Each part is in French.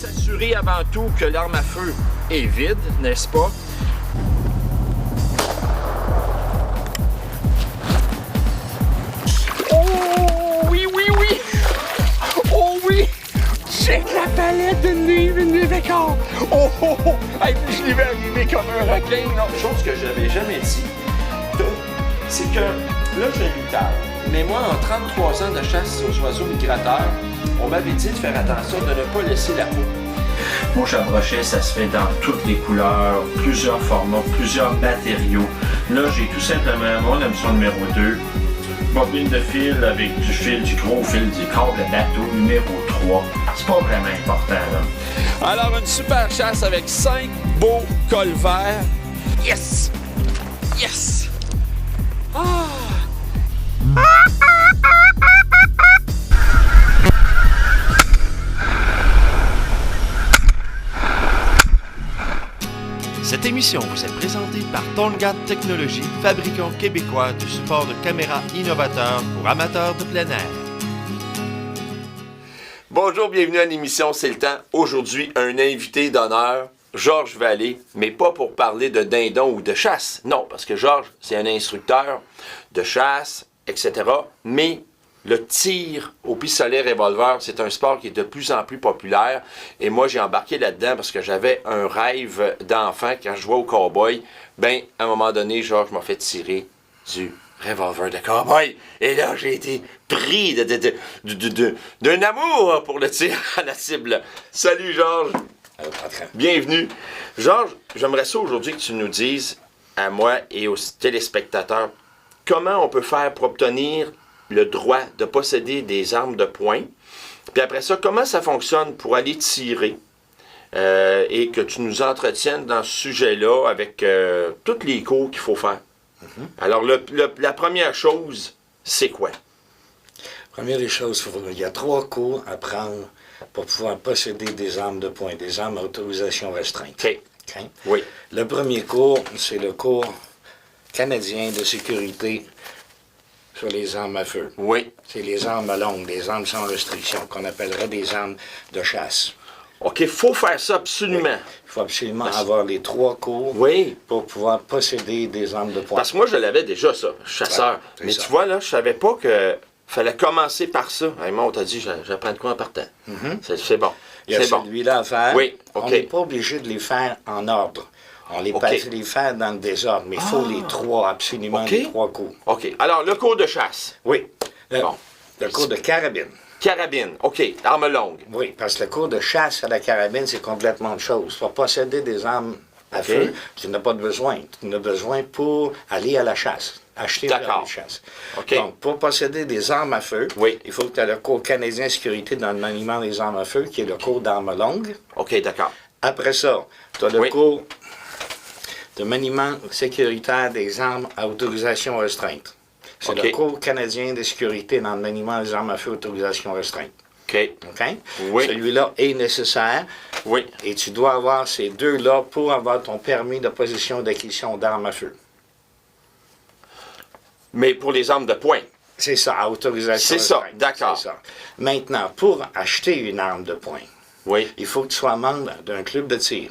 S'assurer avant tout que l'arme à feu est vide, n'est-ce pas? Oh oui, oui, oui! Oh oui! Check la palette de Navy Car! Oh oh oh! Hey, je l'ai vu arriver comme un requin! Non, chose que j'avais jamais dit, c'est que là, j'ai 8 heures. Mais moi, en 33 ans de chasse aux oiseaux migrateurs, on m'avait dit de faire attention de ne pas laisser la peau. Mon chat-brochet, ça se fait dans toutes les couleurs, plusieurs formats, plusieurs matériaux. Là, j'ai tout simplement mon hameçon numéro 2, bobine de fil avec du fil, du gros fil, du câble bateau numéro 3. C'est pas vraiment important, là. Alors, une super chasse avec 5 beaux cols verts. Yes! Yes! Ah! Cette émission vous est présentée par Tongad Technologies, fabricant québécois de support de caméras innovateurs pour amateurs de plein air. Bonjour, bienvenue à l'émission C'est le temps. Aujourd'hui, un invité d'honneur, Georges Vallée, mais pas pour parler de dindon ou de chasse. Non, parce que Georges, c'est un instructeur de chasse, etc. Mais le tir au pistolet revolver, c'est un sport qui est de plus en plus populaire. Et moi, j'ai embarqué là-dedans parce que j'avais un rêve d'enfant quand je jouais au cowboy. Ben, à un moment donné, Georges m'a fait tirer du revolver de cowboy. Et là, j'ai été pris d'un amour pour le tir à la cible. Salut, Georges. Bienvenue. Georges, j'aimerais ça aujourd'hui que tu nous dises, à moi et aux téléspectateurs, comment on peut faire pour obtenir le droit de posséder des armes de poing. Puis après ça, comment ça fonctionne pour aller tirer et que tu nous entretiennes dans ce sujet-là avec tous les cours qu'il faut faire. Alors, la première chose, c'est quoi? Première des choses, il y a 3 cours à prendre pour pouvoir posséder des armes de poing, des armes à autorisation restreinte. OK. Okay? Oui. Le premier cours, c'est le cours canadien de sécurité sur les armes à feu. Oui. C'est les armes à longue, les armes sans restriction, qu'on appellerait des armes de chasse. OK, il faut faire ça absolument. Oui. Il faut absolument avoir les 3 cours pour pouvoir posséder des armes de poing. Parce que moi, je l'avais déjà, ça, chasseur. Ouais, mais ça. tu vois, là, je savais pas que fallait commencer par ça. Hey, moi, on t'a dit, j'apprends de quoi en partant. C'est bon. Il y a c'est bon. celui-là à faire. Oui, OK. On n'est pas obligé de les faire en ordre. On les passe les faire dans le désordre, mais il faut les 3, absolument les 3 cours. OK. Alors, le cours de chasse. Oui. Bon. Le cours de carabine. Carabine. OK. Arme longue. Oui, parce que le cours de chasse à la carabine, c'est complètement autre chose. Pour posséder des armes à feu, tu n'as pas de besoin. Tu en as besoin pour aller à la chasse. Acheter pour aller à la chasse. OK. Donc, pour posséder des armes à feu, il faut que tu aies le cours canadien de sécurité dans le maniement des armes à feu, qui est le cours d'armes longues. OK, d'accord. Après ça, tu as le cours de maniement sécuritaire des armes à autorisation restreinte. C'est le cours canadien de sécurité dans le maniement des armes à feu à autorisation restreinte. OK. OK? Oui. Celui-là est nécessaire. Oui. Et tu dois avoir ces 2-là pour avoir ton permis de possession et d'acquisition d'armes à feu. Mais pour les armes de poing. C'est ça, à autorisation restreinte. C'est ça, d'accord. C'est ça. Maintenant, pour acheter une arme de poing, il faut que tu sois membre d'un club de tir.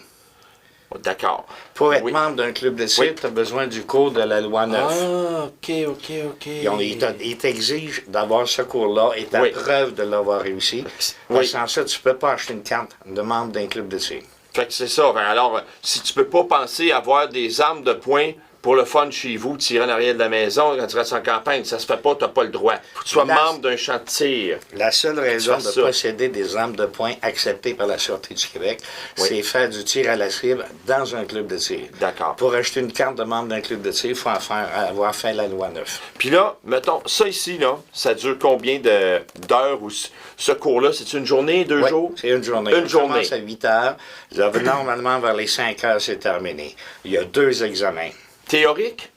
D'accord. Pour être membre d'un club de tir, tu as besoin du cours de la loi 9. Ah, OK. Il t'exige d'avoir ce cours-là et ta preuve de l'avoir réussi. Parce que sans ça, tu ne peux pas acheter une carte de membre d'un club de tir. Fait que c'est ça. Alors, si tu peux pas penser avoir des armes de poing pour le fun chez vous, tirer en arrière de la maison quand tu restes en campagne, ça se fait pas, tu n'as pas le droit. Faut que tu sois membre d'un champ de tir. La seule raison de posséder des armes de poing acceptées par la Sûreté du Québec, c'est faire du tir à la cible dans un club de tir. D'accord. Pour acheter une carte de membre d'un club de tir, il faut avoir fait la loi 9. Puis là, mettons, ça ici, là, ça dure combien d'heures ou ce cours-là? C'est une journée, 2 jours? C'est une journée. On commence à 8 heures. Normalement, vers les 5 heures, c'est terminé. Il y a 2 examens. Théorique?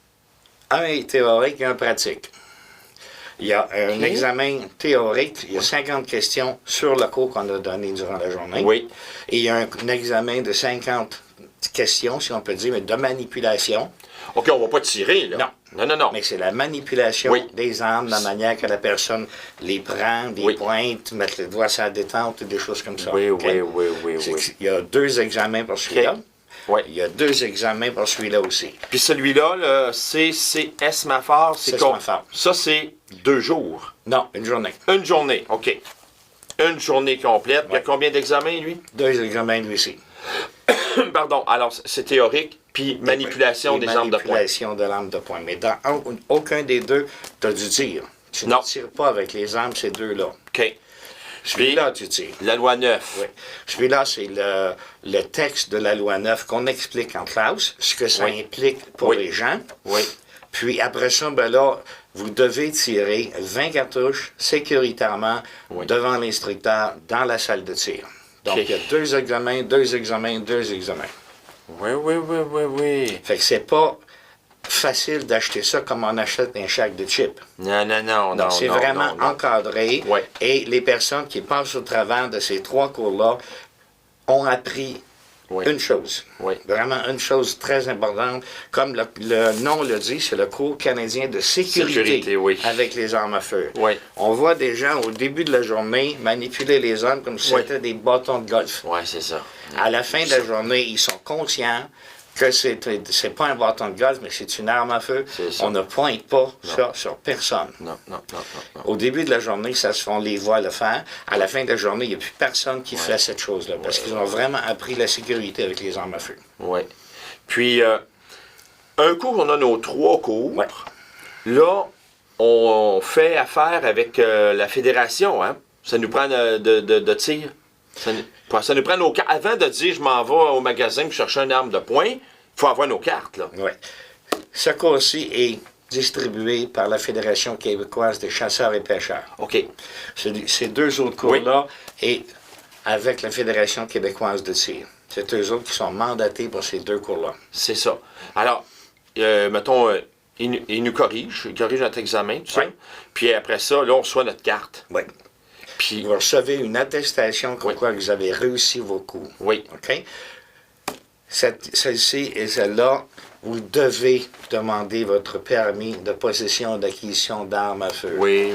Un est théorique et un pratique. Il y a un examen théorique, il y a 50 questions sur le cours qu'on a donné durant la journée. Oui. Et il y a un examen de 50 question, si on peut dire, mais de manipulation. OK, on va pas tirer, là. Non. Non. Mais c'est la manipulation Oui. des armes, la manière que la personne les prend, des Oui. pointes, mettre le doigt sur la détente, des choses comme ça. Oui, OK? oui. Il y a 2 examens pour celui-là. OK. Oui. Il y a 2 examens pour celui-là aussi. Puis celui-là, le CCS Mafar, c'est quoi? Mafar. Ça, c'est 2 jours. Non, une journée. Une journée, OK. Une journée complète. Puis il y a Ouais. combien d'examens, lui? 2 examens, lui aussi. Pardon. Alors, c'est théorique, puis manipulation des armes de poing. Manipulation de l'arme de poing. Mais dans aucun des deux, tu as du tir. Tu Non. ne tires pas avec les armes, ces deux-là. OK. Celui-là, tu tires. La loi 9. Oui. Celui-là, c'est le texte de la loi 9 qu'on explique en classe, ce que ça Oui. implique pour Oui. les gens. Oui. Puis après ça, ben là, vous devez tirer 20 cartouches sécuritairement Oui. devant l'instructeur dans la salle de tir. Donc, OK. il y a 2 examens, 2 examens, 2 examens. Oui. Fait que c'est pas facile d'acheter ça comme on achète un chèque de chips. Non. C'est vraiment non. encadré. Ouais. Et les personnes qui passent au travers de ces 3 cours-là ont appris Oui. une chose. Oui. Vraiment une chose très importante. Comme le nom le dit, c'est le cours canadien de sécurité, oui. avec les armes à feu. Oui. On voit des gens au début de la journée manipuler les armes comme si Oui. c'était des bâtons de golf. Oui, c'est ça. À la fin de la journée, ils sont conscients que c'est pas un bâton de golf, mais c'est une arme à feu. C'est ça. On ne pointe pas ça sur personne. Non. Au début de la journée, on les voit le faire. À la fin de la journée, il n'y a plus personne qui fait cette chose-là, parce qu'ils ont vraiment appris la sécurité avec les armes à feu. Oui. Puis, un cours, on a nos 3 cours. Ouais. Là, on fait affaire avec la fédération, hein? Ça nous prend de tir. Ça nous prend nos cartes. Avant de dire je m'en vais au magasin pour chercher une arme de poing, il faut avoir nos cartes, là. Oui. Ce cours-ci est distribué par la Fédération québécoise des chasseurs et pêcheurs. OK. Ces 2 autres cours-là et avec la Fédération québécoise de tir. C'est eux autres qui sont mandatés pour ces 2 cours-là. C'est ça. Alors, mettons, ils nous corrigent notre examen, tout ça. Oui. Puis après ça, là, on reçoit notre carte. Oui. Puis, Vous recevez une attestation comme Oui. quoi vous avez réussi vos cours. oui, OK? Celle-ci et celle-là, vous devez demander votre permis de possession d'acquisition d'armes à feu. oui.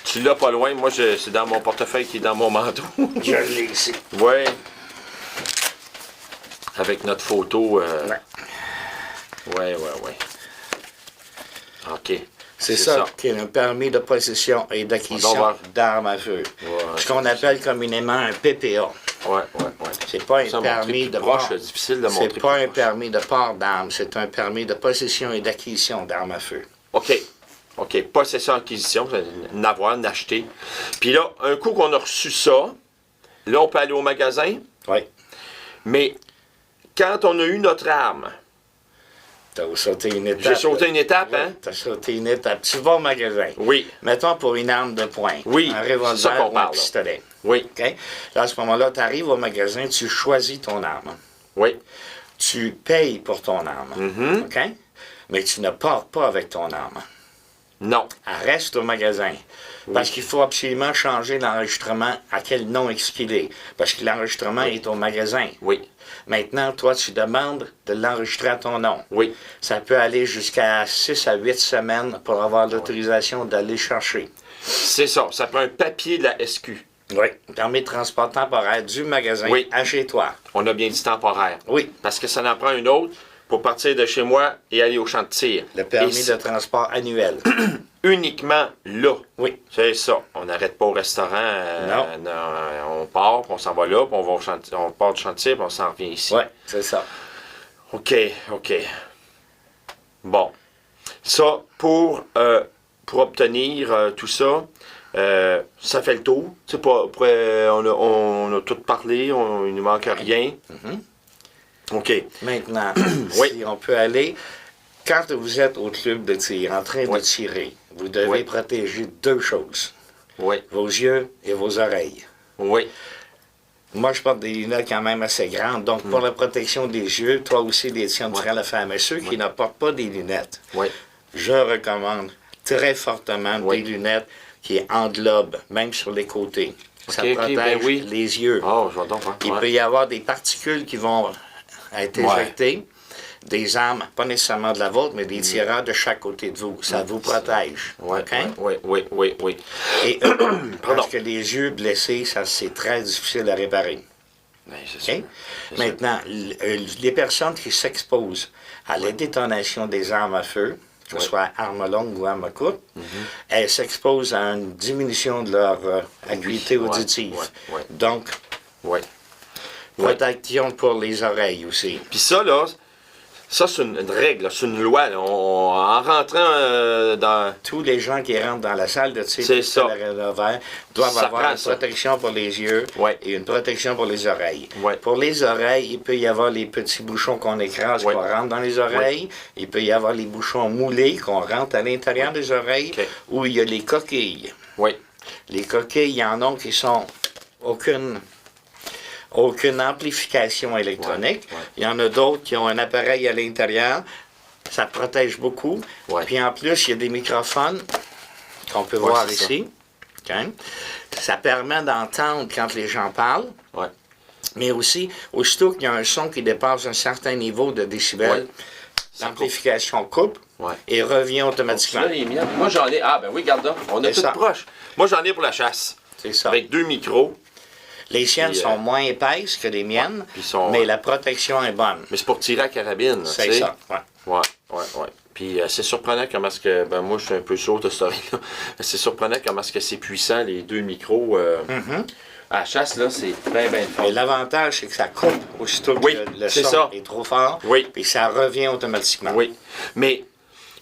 Tu l'as pas loin. Moi, c'est dans mon portefeuille qui est dans mon manteau. Je l'ai ici. Oui. Avec notre photo. Ouais. Oui. OK. C'est ça qui est un permis de possession et On d'acquisition va voir. d'armes à feu. Ouais, Ce qu'on appelle communément un PPA. Ouais. C'est pas un Ça, permis montrer de plus proche, port. c'est difficile de montrer C'est pas plus un proche. permis de port d'armes, c'est un permis de possession et d'acquisition d'armes à feu. OK. Possession, acquisition, n'avoir, n'acheter. Puis là, un coup qu'on a reçu ça, là, on peut aller au magasin. Oui. Mais quand on a eu notre arme, T'as sauté une étape. j'ai sauté une étape, Oui, hein? t'as sauté une étape. Tu vas au magasin. Oui. Mettons pour une arme de poing. Oui, Un c'est ça revolver qu'on ou un parle, là. pistolet. Oui. OK? Là, à ce moment-là, tu arrives au magasin, tu choisis ton arme. Oui. Tu payes pour ton arme. Mhm. OK? Mais tu ne pars pas avec ton arme. Non. Elle reste au magasin. Parce qu'il faut absolument changer l'enregistrement à quel nom est-ce qu'il est. Parce que l'enregistrement est au magasin. Oui. Maintenant, toi, tu demandes de l'enregistrer à ton nom. Oui. Ça peut aller jusqu'à 6 à 8 semaines pour avoir l'autorisation d'aller chercher. C'est ça. Ça prend un papier de la SQ. Oui. Permis de transport temporaire du magasin Oui. à chez toi. On a bien dit temporaire. Oui. Parce que ça en prend une autre pour partir de chez moi et aller au champ de tir. Le permis Et de transport annuel. uniquement là. Oui. C'est ça. On n'arrête pas au restaurant. Non, on part, puis on s'en va là, puis on part du chantier, puis on s'en revient ici. Oui, c'est ça. OK. Bon. Ça, pour obtenir tout ça, ça fait le tour. Tu sais, on a tout parlé, il ne manque rien. OK. Maintenant, Oui. si on peut aller, quand vous êtes au club de tir, en train de Oui. tirer, vous devez Oui. protéger 2 choses, Oui. vos yeux et vos oreilles. Oui. Moi, je porte des lunettes quand même assez grandes, donc pour la protection des yeux, toi aussi, les tiens, tu le faire. Mais ceux qui ne portent pas des lunettes, Oui. je recommande très fortement Oui. des lunettes qui englobent, même sur les côtés. Ça OK, protège ben oui. les yeux. Oh, je vais donc voir. Il Ouais. peut y avoir des particules qui vont à être éjectées. Des armes, pas nécessairement de la vôtre, mais des tireurs de chaque côté de vous. Ça vous protège. Oui, OK? oui. Et parce que les yeux blessés, ça c'est très difficile à réparer. Ben, c'est OK? Maintenant, les personnes qui s'exposent à la détonation des armes à feu, que ce soit armes longues ou armes courtes, elles s'exposent à une diminution de leur acuité auditive. Donc, protection pour les oreilles aussi. Puis ça, là, ça, c'est une règle, là, c'est une loi. Là. En rentrant dans... Tous les gens qui rentrent dans la salle de tir doivent Ça avoir prend une ça. protection pour les yeux et une protection pour les oreilles. Ouais. Pour les oreilles, il peut y avoir les petits bouchons qu'on écrase, qu'on rentre dans les oreilles. Il peut y avoir les bouchons moulés qu'on rentre à l'intérieur des oreilles, où il y a les coquilles. Oui. Les coquilles, il y en a qui sont aucune amplification électronique. Il y en a d'autres qui ont un appareil à l'intérieur. Ça protège beaucoup. Puis en plus, il y a des microphones qu'on peut voir ici. Okay. Ça permet d'entendre quand les gens parlent. Mais aussi, aussitôt qu'il y a un son qui dépasse un certain niveau de décibels, l'amplification coupe et revient automatiquement. Moi, j'en ai... Ah, ben oui, regarde donc. On est tous proches. Moi, j'en ai pour la chasse. C'est ça. Avec 2 micros. Les siennes sont moins épaisses que les miennes, mais la protection est bonne. Mais c'est pour tirer à carabine. C'est ça, ouais. Puis c'est surprenant comment est-ce que... Ben moi, je suis un peu sourd de ce story-là. C'est surprenant comment est-ce que c'est puissant, les 2 micros. À la chasse, là, c'est bien fort. Mais l'avantage, c'est que ça coupe aussitôt que le son est trop fort. Puis ça revient automatiquement. Oui. Mais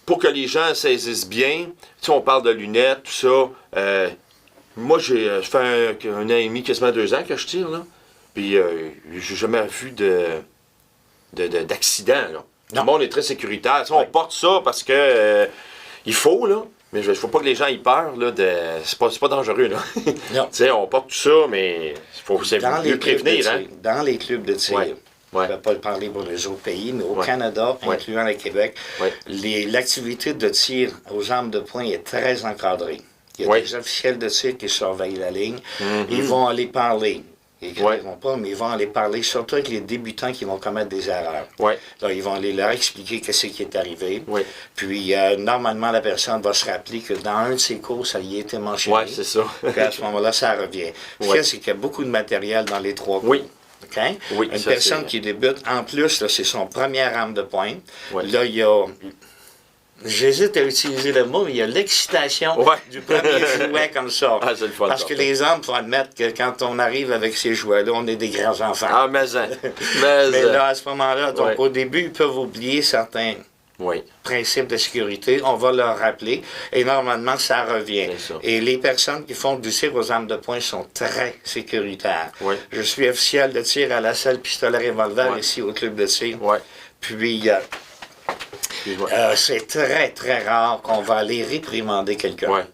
pour que les gens saisissent bien, tu sais, on parle de lunettes, tout ça... moi, je fais un an et demi, quasiment 2 ans que je tire, là. Puis, j'ai jamais vu d'accident, là. Tout le monde est très sécuritaire. Tu sais, on porte ça parce que il faut, là. Mais il ne faut pas que les gens aient peur, là. C'est pas dangereux, là. Non. Tu sais, on porte tout ça, mais il faut mieux prévenir, hein. Dans les clubs de tir, je ne vais pas le parler pour les autres pays, mais au Canada, incluant le Québec, l'activité de tir aux armes de poing est très encadrée. Il y a des officiels de tir qui surveillent la ligne. Ils vont aller parler. Ils ne vont pas, mais ils vont aller parler, surtout avec les débutants qui vont commettre des erreurs. Là, ils vont aller leur expliquer ce qui est arrivé. Puis, normalement, la personne va se rappeler que dans un de ses cours, ça y a été mentionné. Oui, c'est ça. Puis à ce moment-là, ça revient. Ce qu'il y a, c'est qu'il y a beaucoup de matériel dans les 3 cours. Okay? Une personne qui débute, en plus, là, c'est son première arme de poing. Là, il y a... J'hésite à utiliser le mot, mais il y a l'excitation du premier jouet comme ça. Ah, c'est le fun, parce que les hommes, il faut admettre que quand on arrive avec ces jouets-là, on est des grands enfants. Ah, mais là, à ce moment-là, donc au début, ils peuvent oublier certains principes de sécurité. On va leur rappeler et normalement, ça revient. Et les personnes qui font du tir aux armes de poing sont très sécuritaires. Je suis officiel de tir à la salle pistolet revolver ici au club de tir. Puis... c'est très, très rare qu'on va aller réprimander quelqu'un.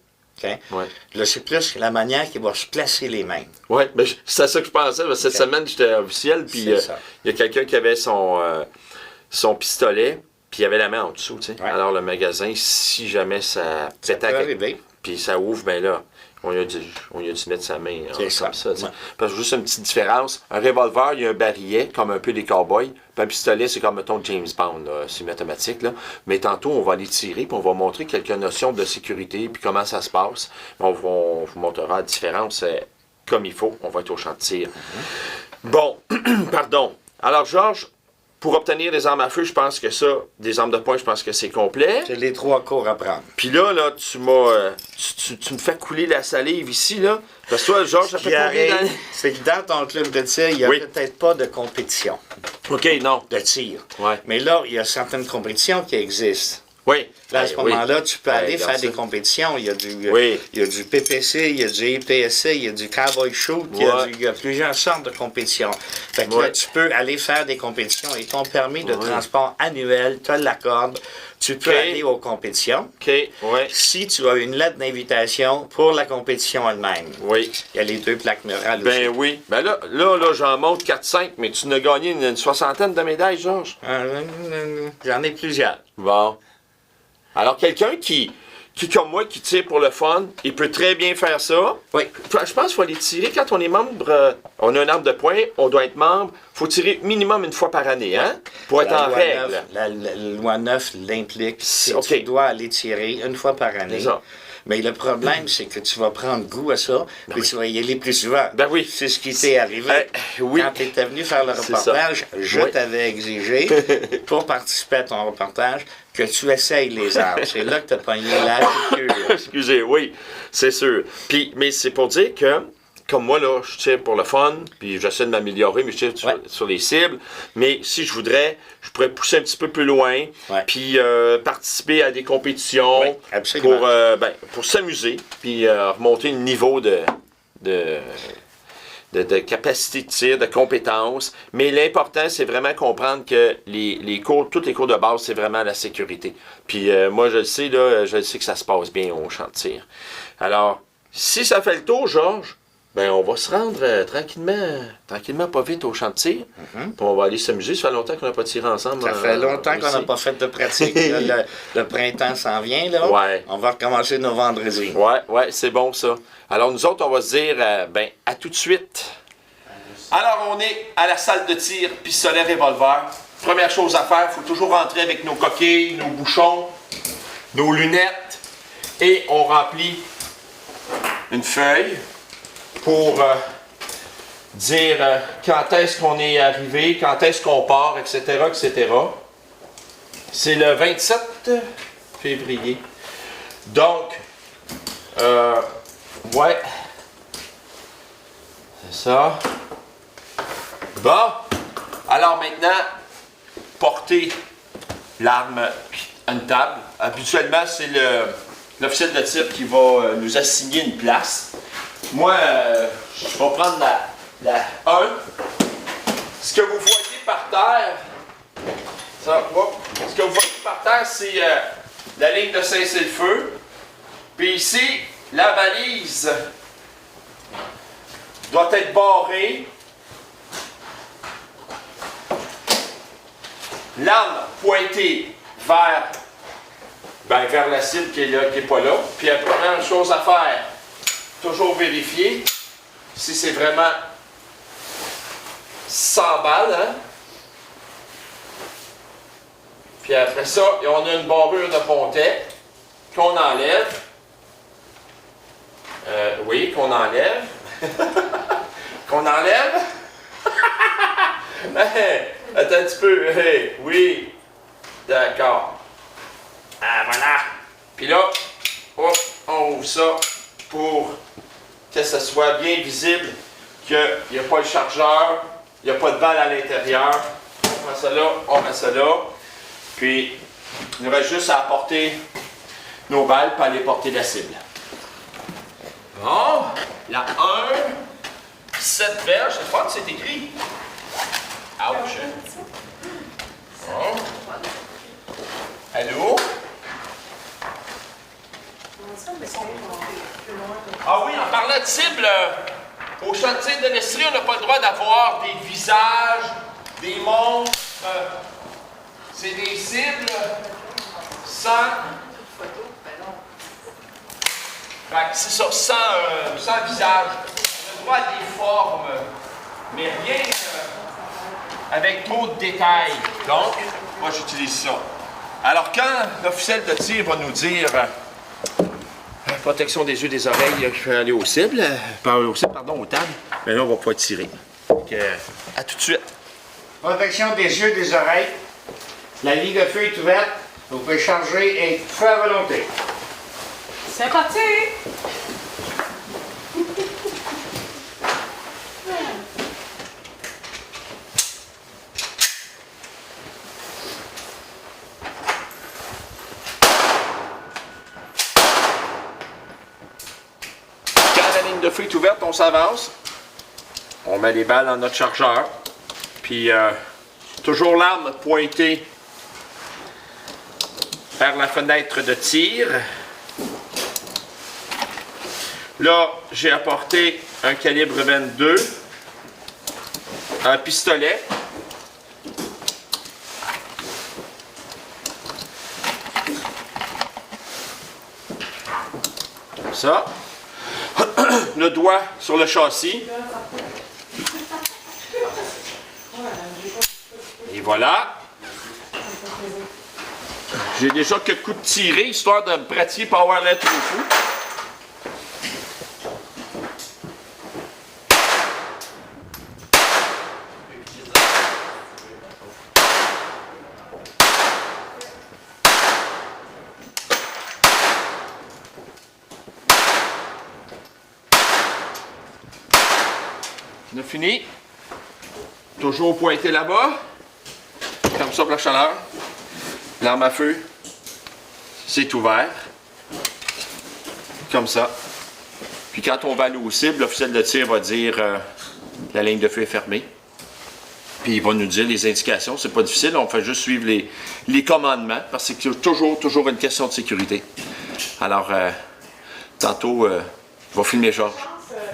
Là, c'est plus la manière qu'il va se placer les mains. Oui, mais c'est à ça que je pensais. Cette semaine, j'étais officiel, puis il y a quelqu'un qui avait son pistolet, puis il avait la main en dessous. Alors, le magasin, si jamais ça pétait, puis ça ouvre, ben là, on lui a dû mettre sa main comme ça. Parce que juste une petite différence, un revolver, il y a un barillet, comme un peu des cowboys, puis un pistolet, c'est comme, mettons, James Bond, c'est mathématique, là. Mais tantôt, on va aller tirer, puis on va montrer quelques notions de sécurité, puis comment ça se passe. On vous montrera la différence comme il faut. On va être au champ de tir. Bon, pardon. Alors, Georges, pour obtenir des armes à feu, je pense que ça, des armes de poing, je pense que c'est complet. C'est les 3 cours à prendre. Puis là, tu me fais couler la salive ici, là. Parce que toi, Georges, ça fait combien d'années? C'est que dans ton club de tir, il n'y a peut-être pas de compétition. OK, non. De tir. Mais là, il y a certaines compétitions qui existent. Oui. Là, à ce moment-là, tu peux aller faire des compétitions. Il y a du PPC, il y a du IPSC, il y a du Cowboy Shoot, il y a plusieurs sortes de compétitions. Fait que là, tu peux aller faire des compétitions et ton permis de transport annuel te l'accorde. Tu peux aller aux compétitions. Si tu as une lettre d'invitation pour la compétition elle-même. Il y a les 2 plaques murales aussi. Ben oui. Ben là j'en monte 4-5, mais tu n'as gagné une 60aine de médailles, Georges? J'en ai plusieurs. Bon. Alors, quelqu'un qui qui, comme moi, qui tire pour le fun, il peut très bien faire ça. Oui. Je pense qu'il faut aller tirer quand on est membre. On a un arbre de poing, on doit être membre. Il faut tirer minimum une fois par année, hein? Pour être en règle. La loi 9 l'implique. OK. Tu dois aller tirer une fois par année. C'est ça. Mais le problème, c'est que tu vas prendre goût à ça, puis tu vas y aller plus souvent. Ben oui. C'est ce qui t'est arrivé. Oui. Quand tu étais venu faire le C'est reportage, ça. je Oui. t'avais exigé, pour participer à ton reportage, que tu essayes les arbres. C'est là que tu as pogné la piqûre. Excusez, oui, c'est sûr. Puis, mais c'est pour dire que, comme moi, là, je tire pour le fun, puis j'essaie de m'améliorer, mais je tire sur les cibles. Mais si je voudrais, je pourrais pousser un petit peu plus loin, puis participer à des compétitions pour s'amuser, puis remonter le niveau de capacité de tir, de compétences. Mais l'important, c'est vraiment comprendre que tous les cours de base, c'est vraiment la sécurité. Puis moi, je le sais, là, je le sais que ça se passe bien au champ de tir. Alors, si ça fait le tour, Georges, ben on va se rendre tranquillement, pas vite au champ de tir. Puis on va aller s'amuser. Ça fait longtemps qu'on n'a pas tiré ensemble. Ça fait longtemps qu'on n'a pas fait de pratique. Là, le printemps s'en vient, là. Ouais. On va recommencer nos vendredis. Ouais, c'est bon, ça. Alors, nous autres, on va se dire, à tout de suite. Alors, on est à la salle de tir, pistolet, revolver. Première chose à faire, il faut toujours rentrer avec nos coquilles, nos bouchons, nos lunettes. Et on remplit une feuille pour dire quand est-ce qu'on est arrivé, quand est-ce qu'on part, etc., etc. C'est le 27 février. Donc, ouais, c'est ça. Bon, alors maintenant, porter l'arme à une table. Habituellement, c'est l'officiel de tir qui va nous assigner une place. Moi, je vais prendre la 1. Ce que vous voyez par terre, ce que vous voyez par terre, c'est la ligne de cessez-le-feu. Puis ici, la balise doit être barrée. L'arme pointée vers la cible qui est là, qui n'est pas là. Puis la première chose à faire, toujours vérifier si c'est vraiment 100 balles. Hein? Puis après ça, on a une barrure de pontet qu'on enlève. Oui, qu'on enlève. Qu'on enlève. Attends un petit peu. Hey, oui. D'accord. Ah, voilà. Puis là, hop, on ouvre ça pour que ce soit bien visible qu'il n'y a pas le chargeur, il n'y a pas de balle à l'intérieur. On met ça là, on met ça là. Puis, il nous reste juste à apporter nos balles pour aller porter la cible. Bon, la 1, 7 verges, c'est fun, c'est écrit. Ouch. Bon. Allô? Ah oui, en parlant de cible, au champ de tir de l'Estrie, on n'a pas le droit d'avoir des visages, des monstres. C'est des cibles sans... c'est ça, sans visage. On a le droit à des formes, mais rien avec trop de détails. Donc, moi j'utilise ça. Alors quand l'officiel de tir va nous dire protection des yeux, des oreilles, je vais aller aux cibles, aux tables, mais là on va pas tirer. Donc, à tout de suite. Protection des yeux, des oreilles. La ligne de feu est ouverte. Vous pouvez charger et feu à volonté. C'est parti! Quand la ligne de feu est ouverte, on s'avance. On met les balles dans notre chargeur. Puis, toujours l'arme pointée vers la fenêtre de tir. Là, j'ai apporté un calibre 22, un pistolet. ça. Le doigt sur le châssis. Et voilà. J'ai déjà quelques coups de tiré, histoire de me pratiquer pour avoir l'air trop fou. On a fini. Toujours pointé là-bas. Comme ça pour la chaleur. L'arme à feu, c'est ouvert. Comme ça. Puis quand on va aller aux cibles, l'officiel de tir va dire la ligne de feu est fermée. Puis il va nous dire les indications. C'est pas difficile, on fait juste suivre les commandements parce que c'est toujours une question de sécurité. Alors, tantôt, je vais filmer Georges.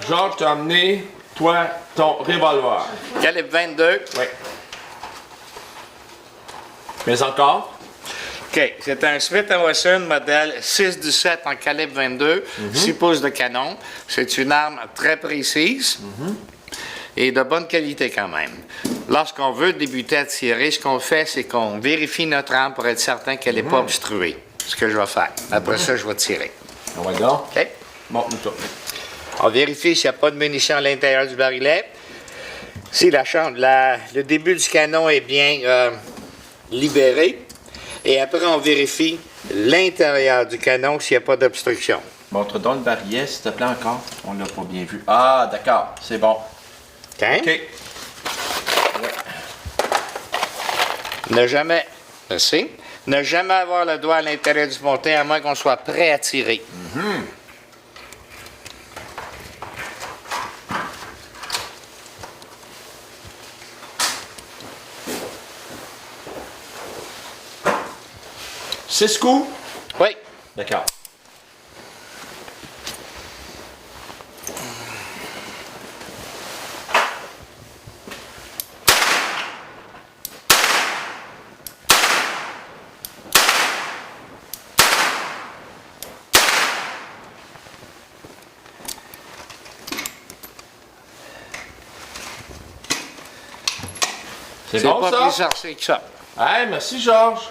Georges, t'as amené, toi, ton revolver. Calibre 22. Oui. Mais encore? OK. C'est un Smith & Wesson modèle 6-17 en calibre 22, 6 pouces de canon. C'est une arme très précise et de bonne qualité quand même. Lorsqu'on veut débuter à tirer, ce qu'on fait, c'est qu'on vérifie notre arme pour être certain qu'elle n'est pas obstruée. Ce que je vais faire. Après ça, je vais tirer. On va donc. OK? Montre-nous ça. On vérifie s'il n'y a pas de munitions à l'intérieur du barillet. Si le début du canon est bien libéré. Et après, on vérifie l'intérieur du canon s'il n'y a pas d'obstruction. Montre donc le barillet, s'il te plaît, encore. On l'a pas bien vu. Ah, d'accord. C'est bon. OK? OK. Ne jamais... Merci. Ne jamais avoir le doigt à l'intérieur du pontet à moins qu'on soit prêt à tirer. Six coups? Oui. D'accord. C'est bon, pas ça? plus sorcier que ça. Hey, merci, Georges.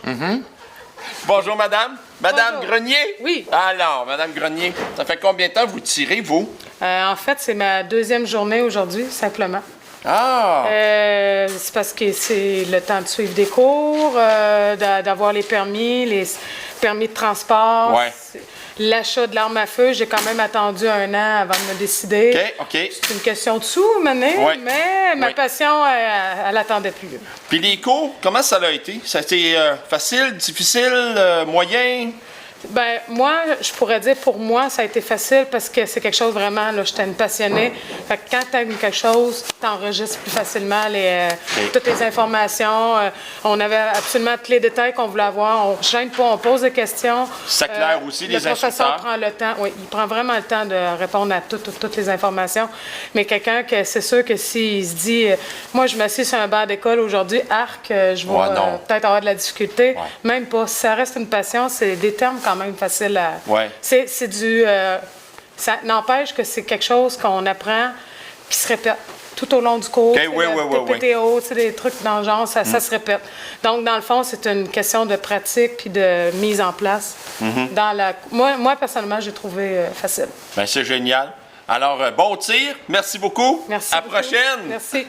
Bonjour, madame. Madame Bonjour. Grenier? Oui. Alors, madame Grenier, ça fait combien de temps vous tirez, vous? En fait, c'est ma deuxième journée aujourd'hui, simplement. Ah! C'est parce que c'est le temps de suivre des cours, d'avoir les permis de transport. Ouais. L'achat de l'arme à feu, j'ai quand même attendu 1 an avant de me décider. OK. C'est une question de sous, maintenant, Ouais. mais ma Ouais. passion, elle attendait plus. Puis les cours, comment ça a été? Ça a été facile, difficile, moyen? Ben moi, je pourrais dire pour moi, ça a été facile parce que c'est quelque chose vraiment, là, j'étais une passionnée. Fait que quand t'aimes quelque chose, t'enregistres plus facilement toutes les informations. On avait absolument tous les détails qu'on voulait avoir. On ne gêne pas, on pose des questions. Ça claire aussi les Le professeur instructeurs. prend le temps, oui, il prend vraiment le temps de répondre à toutes les informations. Mais quelqu'un que c'est sûr que s'il se dit, moi je m'assieds sur un banc d'école aujourd'hui, arc, je vais Ouais, non. peut-être avoir de la difficulté. Ouais. Même pas. Si ça reste une passion, c'est des termes quand même faciles à. Ouais. C'est du. Ça n'empêche que c'est quelque chose qu'on apprend qui se répète tout au long du cours. OK, Tu sais, oui, le oui, oui, PPTO, tu sais, des trucs dans le genre, ça se répète. Donc, dans le fond, c'est une question de pratique puis de mise en place. Moi, personnellement, j'ai trouvé facile. Ben, c'est génial. Alors, bon tir. Merci beaucoup. Merci. À la beaucoup. prochaine. Merci.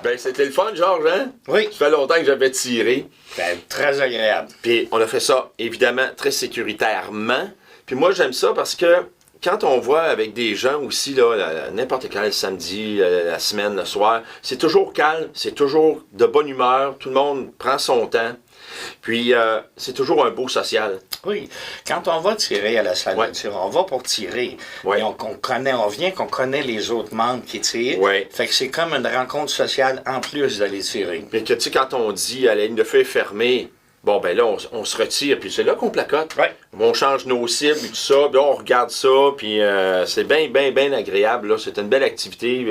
Ben, c'était le fun, Georges, hein? Oui. Ça fait longtemps que j'avais tiré. C'est très agréable. Puis on a fait ça, évidemment, très sécuritairement. Puis moi, j'aime ça parce que quand on voit avec des gens aussi, là, n'importe quand, le samedi, la semaine, le soir, c'est toujours calme, c'est toujours de bonne humeur, tout le monde prend son temps. Puis c'est toujours un beau social. Oui. Quand on va tirer à la salle Ouais. de tir, on va pour tirer. Ouais. Et on connaît les autres membres qui tirent. Ouais. Fait que c'est comme une rencontre sociale en plus d'aller tirer. Mais que tu sais, quand on dit à la ligne de feu est fermée, bon, ben là, on se retire, puis c'est là qu'on placote. Ouais. On change nos cibles et tout ça, puis on regarde ça, puis c'est bien, bien, bien agréable. Là. C'est une belle activité.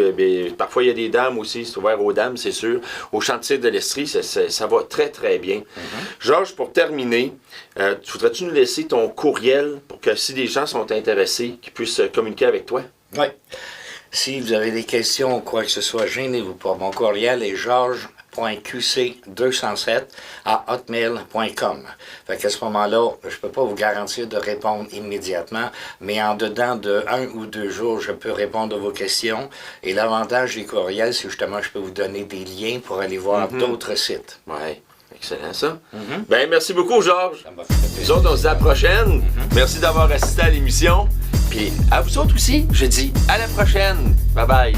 Parfois, il y a des dames aussi, c'est ouvert aux dames, c'est sûr. Au champ de tir de l'Estrie, ça va très, très bien. Georges, pour terminer, voudrais-tu nous laisser ton courriel pour que si des gens sont intéressés, qu'ils puissent communiquer avec toi? Oui. Si vous avez des questions ou quoi que ce soit, gênez-vous pas. Mon courriel est georges.qc207@hotmail.com. Fait qu'à ce moment-là, je peux pas vous garantir de répondre immédiatement, mais en dedans de 1 ou 2 jours, je peux répondre à vos questions. Et l'avantage des courriels, c'est justement je peux vous donner des liens pour aller voir d'autres sites. Oui. Excellent, ça. Ben, merci beaucoup, Georges. Ça m'a fait plaisir. Nous autres, on se dit à la prochaine. Merci d'avoir assisté à l'émission. Puis à vous autres aussi, je dis à la prochaine. Bye bye.